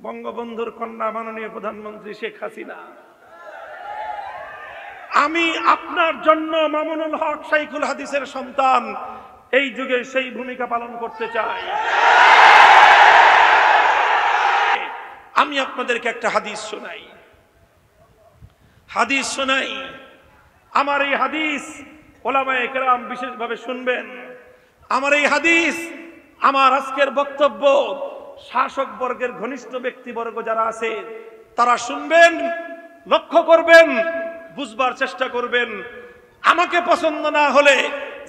বঙ্গবন্ধুর কন্যা মাননীয় প্রধানমন্ত্রী শেখ হাসিনা। আমি আপনার জন্য মামুনুল হক শাইখুল হাদিসের সন্তান এই যুগে সেই ভূমিকা পালন করতে চাই। আমি আপনাদেরকে একটা হাদিস শোনাই। আমার এই হাদিস ওলামায়ে কেরাম বিশেষভাবে শুনবেন। আমার এই হাদিস, আমার আজকের বক্তব্য শাসক বর্গের ঘনিষ্ঠ ব্যক্তিবর্গ যারা আছে তারা শুনবেন, লক্ষ্য করবেন, বুঝবার চেষ্টা করবেন। আমাকে পছন্দ না হলে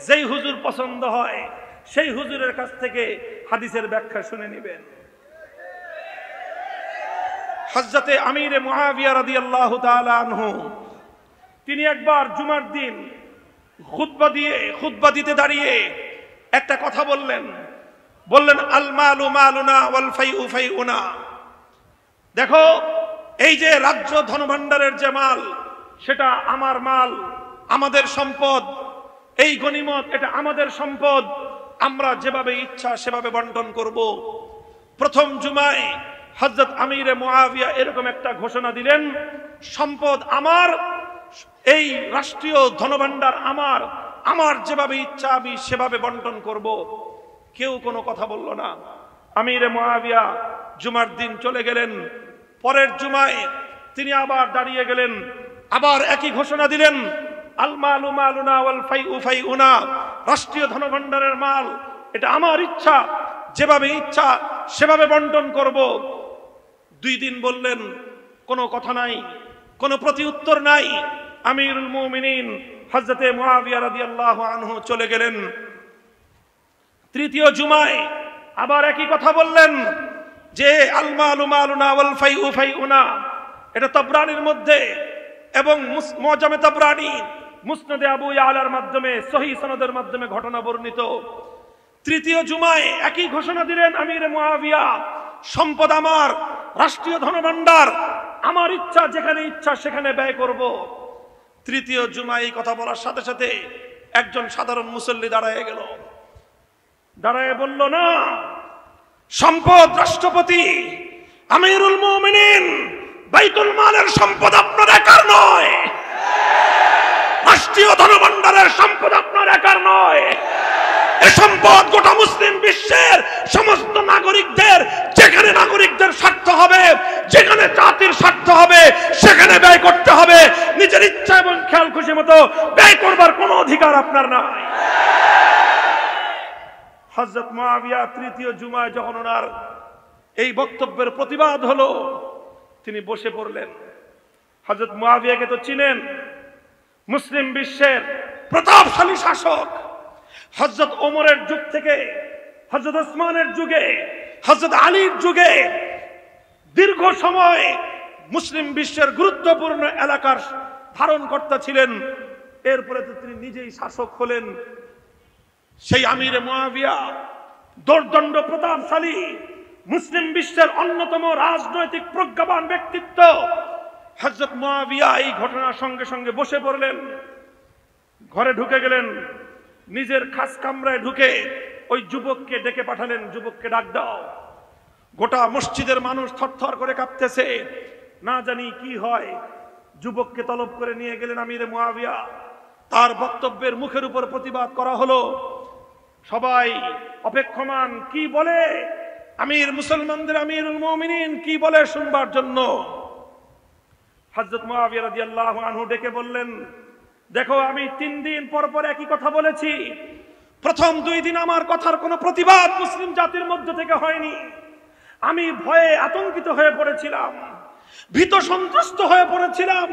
যেই হুজুর পছন্দ হয় সেই হুজুরের কাছ থেকে হাদিসের ব্যাখ্যা শুনে নেবেন। হযরতে আমিরে মুআবিয়া রাদিয়াল্লাহু তাআলা আনহু তিনি একবার জুমার দিন খুতবা দিতে দাঁড়িয়ে একটা কথা বললেন আল মালু মালুনা ওয়াল ফাইউ ফাইউনা। দেখো, এই যে রাজ্য ধনভাণ্ডারের যে মাল, সেটা আমার মাল, আমাদের সম্পদ। এই গনিমত, এটা আমাদের সম্পদ। আমরা যেভাবে ইচ্ছা সেভাবে বন্টন করব। প্রথম জুমায় হযরত আমিরে মুআবিয়া এরকম একটা ঘোষণা দিলেন, সম্পদ আমার, এই রাষ্ট্রীয় ধনভাণ্ডার আমার, আমার যেভাবে ইচ্ছা আমি সেভাবে বন্টন করব। কেউ কোনো কথা বলল না। আমিরে মুআবিয়া জুমার দিন চলে গেলেন। পরের জুমায় তিনি আবার দাঁড়িয়ে গেলেন, আবার একই ঘোষণা দিলেন, আল মালু মালুনা ওয়াল ফাইউ ফাইউনা। রাষ্ট্রীয় ধনভাণ্ডারের মাল, এটা আমার ইচ্ছা, যেভাবে ইচ্ছা সেভাবে বন্টন করব। 2 দিন বললেন, কোনো কথা নাই, কোনো প্রতিউত্তর নাই। আমিরুল মুমিনিন হযরতে মুআবিয়া রাদিয়াল্লাহু আনহু চলে গেলেন। তৃতীয় জুমায় আবার একই কথা বললেন যে আল মালু মালুনা ওয়াল ফাইউ ফাইউনা। এটা তাবরানির মধ্যে এবং মুআজামে তাবরানি, মুসনাদে আবু ইয়ালার মাধ্যমে, সহিহ সনদের মাধ্যমে ঘটনা বর্ণিত। তৃতীয় জুমায় একই ঘোষণা দিলেন আমিরে মুআবিয়া, সম্পদ আমার, রাষ্ট্রীয় ধনভাণ্ডার আমার, ইচ্ছা যেখানে ইচ্ছা সেখানে ব্যয় করব। তৃতীয় জুমায় এই কথা বলার সাথে সাথে একজন সাধারণ মুসল্লি দাঁড়ায় গেল, দাঁড়ায় বলল, না, সম্পদ রাষ্ট্রপতি আমিরুল মুমিনিন, বাইতুল মালের সম্পদ আপনার একার নয়, রাষ্ট্রীয় ধনভাণ্ডারের সম্পদ আপনার একার নয়। এই সম্পদ গোটা মুসলিম বিশ্বের সমস্ত নাগরিকদের, যেখানে নাগরিকদের স্বার্থ হবে, যেখানে জাতির স্বার্থ হবে সেখানে ব্যয় করতে হবে। নিজের ইচ্ছা এবং খেয়াল খুশি মতো ব্যয় করবার কোনো অধিকার আপনার নাই। হযরত মুআবিয়া তৃতীয় জুমায় যখন ওনার এই বক্তব্যের প্রতিবাদ হলো, তিনি বসে পড়লেন। হযরত মুআবিয়াকে তো চিনেন, মুসলিম বিশ্বের প্রতাপশালী শাসক। হযরত ওমরের যুগ থেকে, হযরত ওসমানের যুগে, হযরত আলীর যুগে দীর্ঘ সময় মুসলিম বিশ্বের গুরুত্বপূর্ণ এলাকার ধারণকর্তা ছিলেন। এরপরে তো তিনি নিজেই শাসক হলেন। সেই আমিরে মুআবিয়া দোর্দণ্ড প্রতাপশালী, মুসলিম বিশ্বের অন্যতম রাজনৈতিক প্রজ্ঞাবান ব্যক্তিত্ব। হযরত মুআবিয়া এই ঘটনার সঙ্গে সঙ্গে বসে পড়লেন, ঘরে ঢুকে গেলেন, নিজের খাস কামরায় ঢুকে ওই যুবককে ডেকে পাঠালেন, যুবককে ডাক দাও। গোটা মসজিদের মানুষ থরথর করে কাঁপতেছে, না জানি কি হয়। যুবককে তলব করে নিয়ে গেলেন আমিরে মুআবিয়া। তার বক্তব্যের মুখের উপর প্রতিবাদ করা হলো। সবাই অপেক্ষমান, কি বলে আমির, মুসলমানদের আমিরুল মুমিনিন কি বলে শুনবার জন্য। হযরত মুআবিয়া রাদিয়াল্লাহু আনহু ডেকে বললেন, দেখো, আমি 3 দিন পর পর একই কথা বলেছি। প্রথম 2 দিন আমার কথার কোনো প্রতিবাদ মুসলিম জাতির মধ্য থেকে হয়নি। আমি ভয়ে আতঙ্কিত হয়ে পড়েছিলাম, ভীত সন্ত্রস্ত হয়ে পড়েছিলাম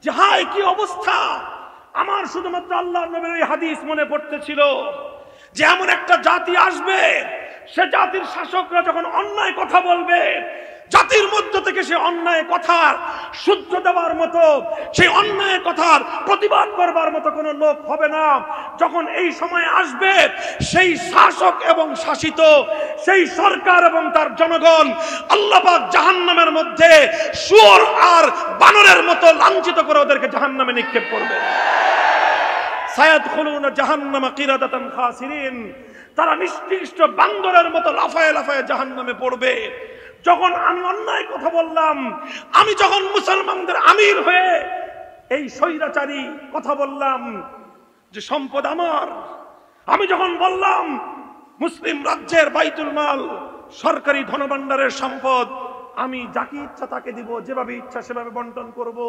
যে হায় কি অবস্থা। আমার শুধুমাত্র আল্লাহর নবীর এই হাদিস মনে পড়তেছিল যে এমন একটা জাতি আসবে, সে জাতির শাসকরা যখন অন্যায় কথা বলবে, জাতির মধ্য থেকে সে অন্যায় কথার শুদ্ধ দেওয়ার মতো, সেই অন্যায় কথার প্রতিবাদ করবার মতো কোনো লোক হবে না। যখন এই সময় আসবে, সেই শাসক এবং শাসিত, সেই সরকার এবং তার জনগণ আল্লাহ পাক জাহান্নামের মধ্যে শুয়োর আর বানরের মতো লাঞ্ছিত করে ওদেরকে জাহান্নামে নিক্ষেপ করবে। সায়াদখুলুনা জাহান্নামা কিরাদাতান খাসিরিন, তারা নিষ্কৃষ্ট বান্দরের মতো লাফায়ে লাফায়ে জাহান্নামে পড়বে। যখন আমি অন্যায় কথা বললাম, আমি যখন মুসলমানদের আমির হয়ে এই স্বৈরাচারী কথা বললাম যে সম্পদ আমার, আমি যখন বললাম মুসলিম রাজ্যের বাইতুল মাল সরকারি ধনভাণ্ডারের সম্পদ আমি যাকে ইচ্ছা তাকে দিব, যেভাবে ইচ্ছা সেভাবে বন্টন করব,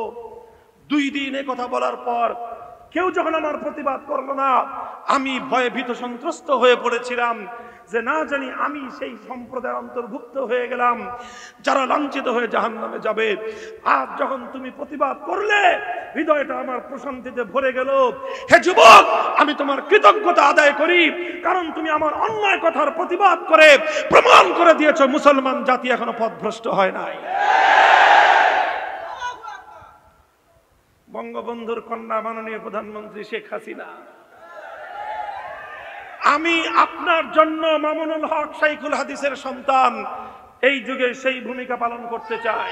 2 দিন কথা বলার পর কেউ যখন আমার প্রতিবাদ করলো না, আমি ভয়ে ভীত সন্ত্রস্ত হয়ে পড়েছিলাম যে না জানি আমি সেই সম্প্রদায়ের অন্তর্ভুক্ত হয়ে গেলাম যারা লাঞ্ছিত হয়ে জাহান্নামে যাবে। আজ যখন তুমি প্রতিবাদ করলে হৃদয়টা আমার প্রশান্তিতে ভরে গেল। হে যুবক, আমি তোমার কৃতজ্ঞতা আদায় করি, কারণ তুমি আমার অন্যায় কথার প্রতিবাদ করে প্রমাণ করে দিয়েছো মুসলমান জাতি এখনো পথভ্রষ্ট হয় নাই। বঙ্গবন্ধুর কন্যা মাননীয় প্রধানমন্ত্রী শেখ হাসিনা, আমি আপনার জন্য মামুনুল হক শাইখুল হাদিসের সন্তান এই যুগে সেই ভূমিকা পালন করতে চাই।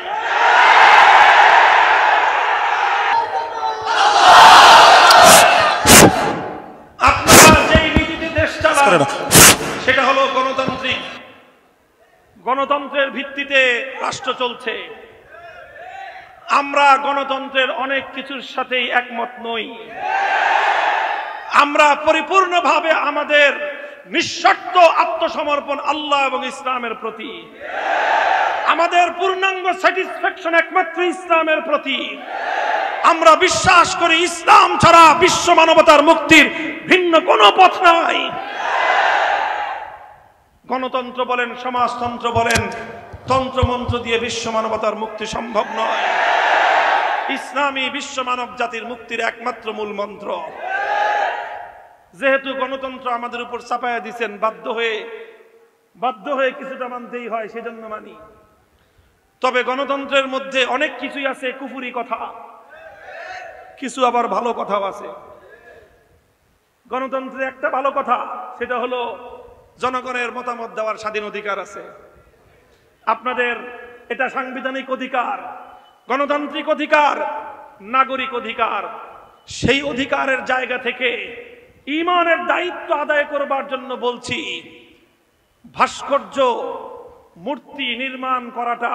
আপনারা যেই নীতিতে দেশ চালান সেটা হলো গণতান্ত্রিক, গণতন্ত্রের ভিত্তিতে রাষ্ট্র চলছে। আমরা গণতন্ত্রের অনেক কিছুর সাথেই একমত নই। আমরা পরিপূর্ণভাবে আমাদের নিঃশর্ত আত্মসমর্পণ আল্লাহ এবং ইসলামের প্রতি, আমাদের পূর্ণাঙ্গ স্যাটিসফ্যাকশন একমাত্র ইসলামের প্রতি। আমরা বিশ্বাস করি ইসলাম ছাড়া বিশ্ব মানবতার মুক্তির ভিন্ন কোনো পথ নাই। গণতন্ত্র বলেন, সমাজতন্ত্র বলেন, তন্ত্রমন্ত্র দিয়ে বিশ্ব মানবতার মুক্তি সম্ভব নয়। ইসলামী বিশ্ব মানব জাতির মুক্তির একমাত্র মূল মন্ত্র। যেহেতু গণতন্ত্র আমাদের উপর চাপায়া দিচ্ছেন, বাধ্য হয়ে কিছুটা মানতেই হয়, সেজন্য মানি। তবে গণতন্ত্রের মধ্যে অনেক কিছুই আছে কুফুরি কথা, কিছু আবার ভালো কথাও আছে। গণতন্ত্রের একটা ভালো কথা, সেটা হলো জনগণের মতামত দেওয়ার স্বাধীন অধিকার আছে। আপনাদের এটা সাংবিধানিক অধিকার, গণতান্ত্রিক অধিকার, নাগরিক অধিকার। সেই অধিকারের জায়গা থেকে ঈমানের দায়িত্ব আদায় করবার জন্য বলছি, ভাস্কর্য মূর্তি নির্মাণ করাটা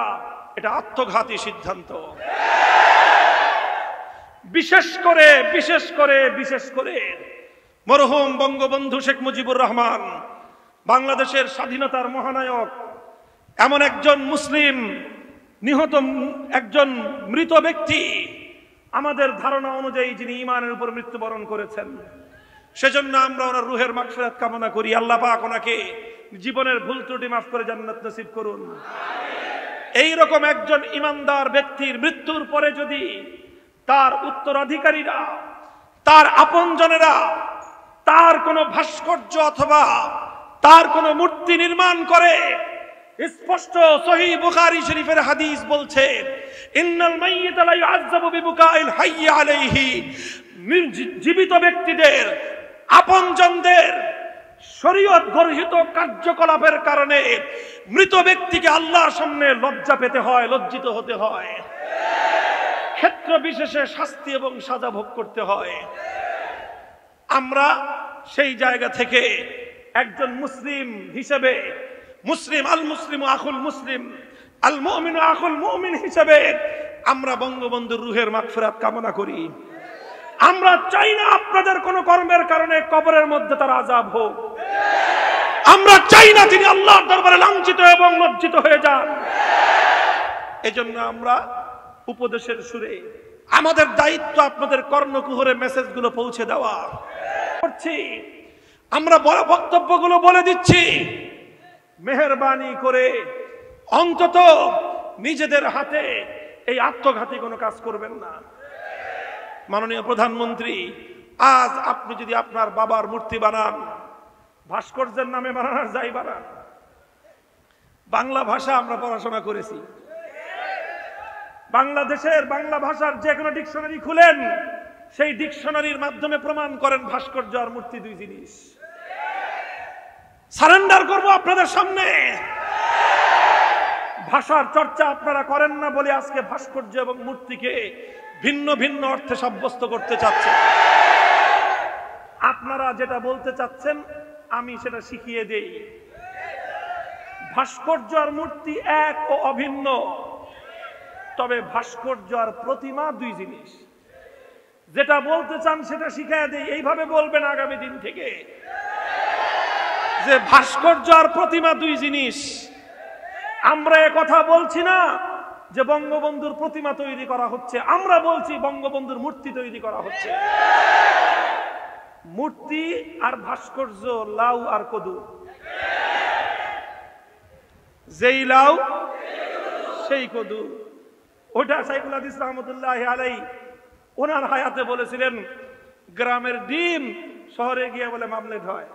এটা আত্মঘাতী সিদ্ধান্ত। বিশেষ করে মরহুম বঙ্গবন্ধু শেখ মুজিবুর রহমান, বাংলাদেশের স্বাধীনতার মহানায়ক, এমন একজন মুসলিম নিহত একজন মৃত ব্যক্তি, আমাদের ধারণা অনুযায়ী যিনি ঈমানের উপর মৃত্যুবরণ করেছেন। সেজন্য আমরা ওনার রুহের মাগফিরাত কামনা করি। আল্লাহ পাক ওনাকে জীবনের ভুল ত্রুটি মাফ করে জান্নাত নসিব করুন। এই রকম একজন ঈমানদার ব্যক্তির মৃত্যুর পরে যদি তার উত্তরাধিকারীরা, তার আপনজনেরা তার কোনো ভাস্কর্য অথবা তার কোনো মূর্তি নির্মাণ করে, স্পষ্ট সহিহ বুখারী শরীফের হাদিস বলছে, ইন্নাল মাইয়িতা লা ইউআযাবু বিবুকাইল হাইয়্যি আলাইহি, জীবিত ব্যক্তিদের, আপনজনদের শরীয়ত গর্হিত কার্যকলাপের কারণে মৃত ব্যক্তিকে আল্লাহর সামনে লজ্জা পেতে হয়, লজ্জিত হতে হয়, ক্ষেত্র বিশেষে শাস্তি এবং সাজা ভোগ করতে হয়। আমরা সেই জায়গা থেকে একজন মুসলিম হিসেবে, মুসলিম আল মুসলিম আখুল মুসলিম, আল মুমিন আখুল মুমিন হিসেবে আমরা বঙ্গবন্ধুর রুহের মাগফিরাত কামনা করি। আমরা চাই না আপনাদের কোনো কর্মের কারণে কবরের মধ্যে তার আযাব হোক। আমরা চাই না তিনি আল্লাহর দরবারে লাঞ্ছিত এবং লজ্জিত হয়ে যান। এজন্য আমরা উপদেশের সুরে, আমাদের দায়িত্ব আপনাদের কর্ণকুহরে মেসেজগুলো পৌঁছে দেওয়া করছি। আমরা বড় বক্তব্যগুলো বলে দিচ্ছি, মেহেরবানি করে অন্তত নিজেদের হাতে এই আত্মঘাতী কোনো কাজ করবেন না। মাননীয় প্রধানমন্ত্রী, আজ আপনি যদি আপনার বাবার মূর্তি বানান, ভাস্কর্যের নামে বানানোর যাই বানান, বাংলা ভাষা আমরা পড়াশোনা করেছি। বাংলাদেশের বাংলা ভাষার যে কোনো ডিকশনারি খুলেন, সেই ডিকশনারির মাধ্যমে প্রমাণ করেন ভাস্কর্য আর মূর্তি দুই জিনিস। সারেন্ডার করব আপনাদের সামনে। ভাষার চর্চা আপনারা করেন না বলে আজকে ভাস্কর্য এবং মূর্তিকে ভিন্ন ভিন্ন অর্থে সাব্যস্ত করতে চাচ্ছেন। আপনারা যেটা বলতে চাচ্ছেন আমি সেটা শিখিয়ে দেই। ভাস্কর্য আর মূর্তি এক ও অভিন্ন, তবে ভাস্কর্য আর প্রতিমা দুই জিনিস। যেটা বলতে চান সেটা শিখায় দেই, এইভাবে বলবেন আগামী দিন থেকে যে ভাস্কর্য আর প্রতিমা দুই জিনিস। আমরা এ কথা বলছি না যে বঙ্গবন্ধুর প্রতিমা তৈরি করা হচ্ছে, আমরা বলছি বঙ্গবন্ধুর মূর্তি তৈরি করা হচ্ছে। মূর্তি আর ভাস্কর্য লাউ আর কদু, যেই লাউ সেই কদু। ওটা শাইখুল হাদিস রহমতুল্লাহ আলাইহি ওনার হায়াতে বলেছিলেন, গ্রামের ডিম শহরে গিয়ে বলে মামলেট হয়,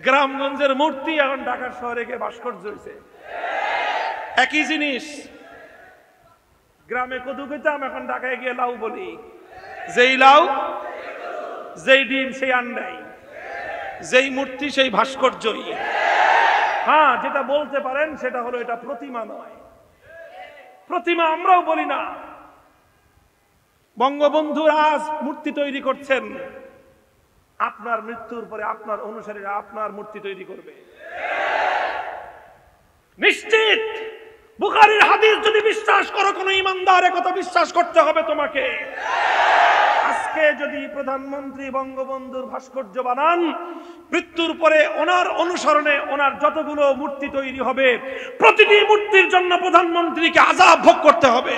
গ্রামগঞ্জের মূর্তি এখন ঢাকার শহরে গিয়ে ভাস্কর্য হয়েছে। একই জিনিস, গ্রামে কদু খেতাম, এখন ঢাকায় গিয়ে লাউ বলি। যেই লাউ যেই ডিম সেই আন্ডাই, যেই মূর্তি সেই ভাস্কর্যই। হ্যাঁ, যেটা বলতে পারেন সেটা হলো এটা প্রতিমা নয়। প্রতিমা আমরাও বলি না। বঙ্গবন্ধু আজ মূর্তি তৈরি করছেন, আপনার মৃত্যুর পরে আপনার অনুসারীরা আপনার মূর্তি তৈরি করবে নিশ্চিত। বুখারীর হাদিস যদি বিশ্বাস করো, কোন ইমানদার একথা বিশ্বাস করতে হবে তোমাকে। আজকে যদি প্রধানমন্ত্রী বঙ্গবন্ধুর ভাস্কর্য বানান, মৃত্যুর পরে ওনার অনুসরণে ওনার যতগুলো মূর্তি তৈরি হবে, প্রতিটি মূর্তির জন্য প্রধানমন্ত্রীকে আযাব ভোগ করতে হবে।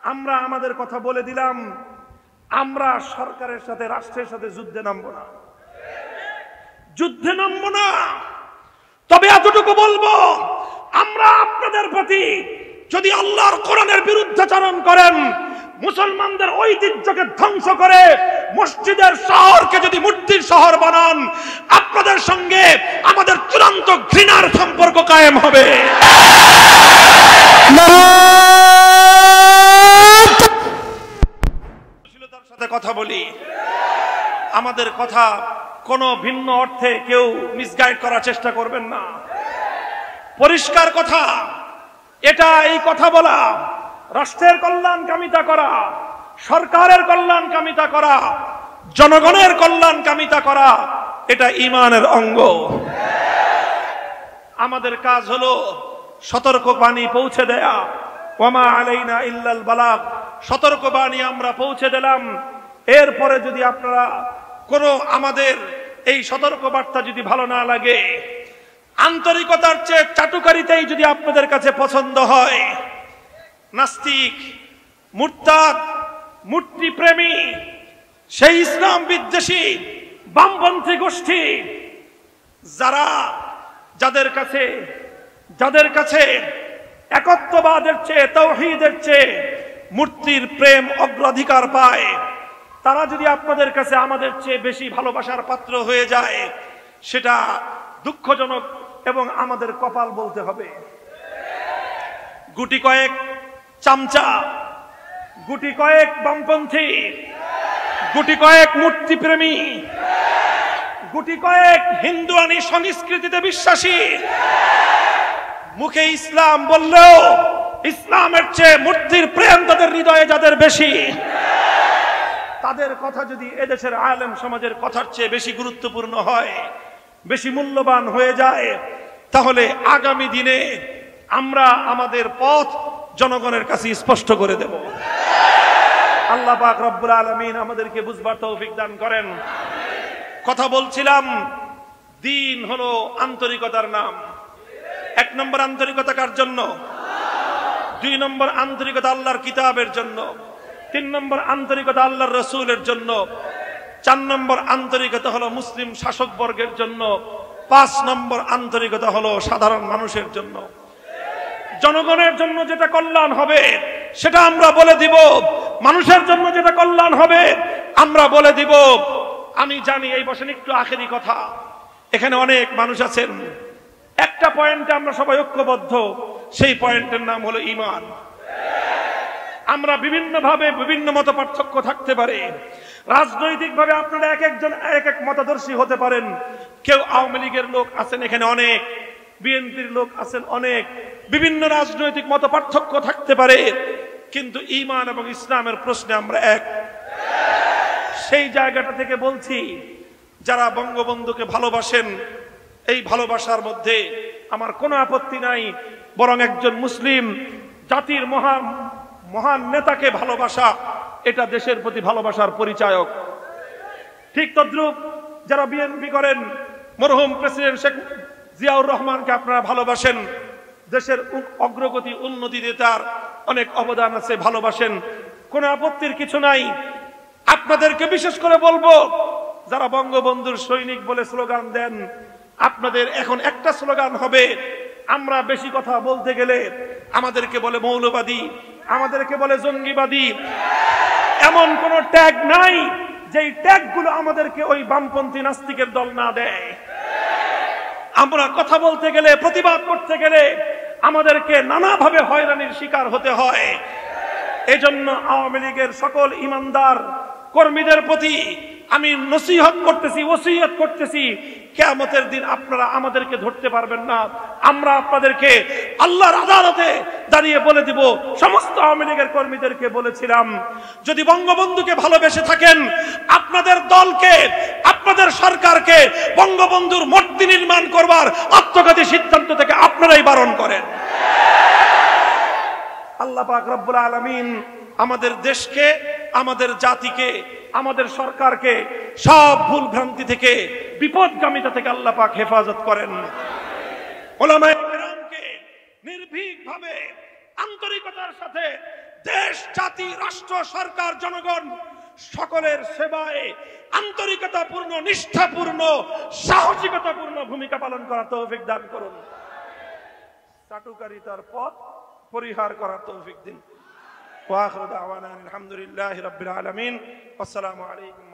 আমরা আমাদের কথা বলে দিলাম, আমরা সরকারের সাথে, রাষ্ট্রের সাথে যুদ্ধে নামবো না, যুদ্ধে নামবো না। তবে এতটুকু বলবো, আমরা আপনাদের প্রতি যদি আল্লাহর কোরআনের বিরুদ্ধাচরণ করেন, মুসলমানদের ঐতিহ্যকে ধ্বংস করে মসজিদের শহরকে যদি মূর্তির শহর বানান, আপনাদের সঙ্গে আমাদের চূড়ান্ত ঘৃণার সম্পর্ক কায়েম হবে। সাথে কথা বলি, আমাদের কথা কোনো ভিন্ন অর্থে কেউ মিসগাইড করার চেষ্টা করবেন না। পরিষ্কার কথা, এটা এই কথা বলা, রাষ্ট্রের কল্যাণ কামিতা করা, সরকারের কল্যাণ কামিতা করা, জনগণের কল্যাণ কামিতা করা, এটা ঈমানের অঙ্গ। আমাদের কাজ হলো সতর্কবাণী পৌঁছে দেয়া। ওয়ামা আলাইনা ইল্লাল বালাগ, সতর্কবাণী আমরা পৌঁছে দিলাম। এরপরে যদি আপনারা কোনো আমাদের এই সতর্কবার্তা যদি ভালো না লাগে, আন্তরিকতার চেয়ে চাটুকারিতাই যদি আপনাদের কাছে পছন্দ হয়, নাস্তিক, মুরতাদ, মূর্তি প্রেমী, সেই ইসলাম বিদ্বেষী বামপন্থী গোষ্ঠী যাদের কাছে একত্ববাদের চেয়ে, তাওহীদের চেয়ে মূর্তির প্রেম অগ্রাধিকার পায়, তারা যদি আপনাদের কাছে আমাদের চেয়ে বেশি ভালোবাসার পাত্র হয়ে যায়, সেটা দুঃখজনক এবং আমাদের কপাল বলতে হবে। গুটি কয়েক চামচা, গুটি কয়েক বামপন্থী, গুটি কয়েক মূর্তিপ্রেমী, গুটি কয়েক হিন্দুয়ানি সংস্কৃতিতে বিশ্বাসী, মুখে ইসলাম বললেও ইসলামের চেয়ে মূর্তির প্রেম তাদের হৃদয়ে যাদের বেশি, তাদের কথা যদি এদেশের আলেম সমাজের কথার চেয়ে বেশি গুরুত্বপূর্ণ হয়, বেশি মূল্যবান হয়ে যায়, তাহলে আগামী দিনে আমরা আমাদের পথ জনগণের কাছে স্পষ্ট করে দেব। আল্লাহ পাক রব্বুল আলামিন আমাদেরকে বুঝবার তৌফিক দান করেন। কথা বলছিলাম, দিন হলো আন্তরিকতার নাম। 1 নম্বর আন্তরিকতা কার জন্য? 2 নম্বর আন্তরিকতা আল্লাহর কিতাবের জন্য। 3 নম্বর আন্তরিকতা আল্লাহর রাসূলের জন্য। 4 নম্বর আন্তরিকতা হলো মুসলিম শাসক বর্গের জন্য। 5 নম্বর আন্তরিকতা হলো সাধারণ মানুষের জন্য। জনগণের জন্য যেটা কল্যাণ হবে সেটা আমরা বলে দিব, মানুষের জন্য যেটা কল্যাণ হবে আমরা বলে দিব। আমি জানি এই বছর একটু আখেরি কথা, এখানে অনেক মানুষ আছেন, একটা পয়েন্টে আমরা সবাই ঐক্যবদ্ধ, সেই পয়েন্টের নাম হলো ঈমান। আমরা বিভিন্নভাবে বিভিন্ন মত পার্থক্য থাকতে পারে, রাজনৈতিকভাবে আপনারা এক একজন এক এক মতাদর্শী হতে পারেন। কেউ আওয়ামী লীগের লোক আছেন এখানে অনেক, বিএনপির লোক আছেন অনেক, বিভিন্ন রাজনৈতিক মত পার্থক্য থাকতে পারে, কিন্তু ঈমান এবং ইসলামের প্রশ্নে আমরা এক। সেই জায়গাটা থেকে বলছি, যারা বঙ্গবন্ধুকে ভালোবাসেন, এই ভালোবাসার মধ্যে আমার কোনো আপত্তি নাই, বরং একজন মুসলিম জাতির মহান নেতাকে ভালোবাসা এটা দেশের প্রতি ভালোবাসার পরিচায়ক। ঠিক তদ্রূপ যারা বিএনপি করেন, মরহুম প্রেসিডেন্ট শেখ জিয়াউর রহমানকে আপনারা ভালোবাসেন, দেশের অগ্রগতি উন্নতিতে তার অনেক অবদান আছে, ভালোবাসেন, কোনো আপত্তির কিছু নাই। আপনাদেরকে বিশেষ করে বলবো, যারা বঙ্গবন্ধুর সৈনিক বলে স্লোগান দেন, আপনাদের এখন একটা স্লোগান হবে, আমরা বেশি কথা বলতে গেলে আমাদেরকে বলে মৌলবাদী, আমাদেরকে বলে জঙ্গিবাদী। এমন কোন ট্যাগ নাই যেই ট্যাগগুলো আমাদেরকে ওই বামপন্থী নাস্তিকের দল না দেয়। আমরা কথা বলতে গেলে, প্রতিবাদ করতে গেলে আমাদেরকে নানাভাবে হয়রানির শিকার হতে হয়। এজন্য আওয়ামী লীগের সকল ইমানদার কর্মীদের প্রতি আমি নসিহত করতেছি, ওসিয়ত করতেছি, কিয়ামতের দিন আপনারা আমাদেরকে ধরতে পারবেন না। আমরা আপনাদেরকে আল্লাহর আদালতে দাঁড়িয়ে বলে দিব, সমস্ত আওয়ামী লীগের কর্মীদেরকে বলেছিলাম, যদি বঙ্গবন্ধুকে ভালোবেসে থাকেন, আপনাদের দলকে, আপনাদের সরকারকে বঙ্গবন্ধুর মূর্তি নির্মাণ করবার আত্মঘাতী সিদ্ধান্ত থেকে আপনারাই বারণ করেন। আল্লাহ পাক রব্বুল আলামিন আমাদের দেশকে, আমাদের জাতিকে, আমাদের সরকারকে সব ভুল ভ্রান্তি থেকে, বিপদগামিতা থেকে আল্লাহ পাক হেফাজত করেন। উলামায়ে কেরামকে নির্ভীকভাবে, আন্তরিকতার সাথে দেশ, জাতি, রাষ্ট্র, সরকার, জনগণ সকলের সেবায় আন্তরিকতাপূর্ণ, নিষ্ঠাপূর্ণ, সাহসিকতাপূর্ণ ভূমিকা পালন করার তৌফিক দান করুন। চাটুকারিতার পথ পরিহার করার তৌফিক দিন। ওয়া আখিরু দাওয়ানা আলহামদুলিল্লাহি রাব্বিল আলামিন। আসসালামু আলাইকুম।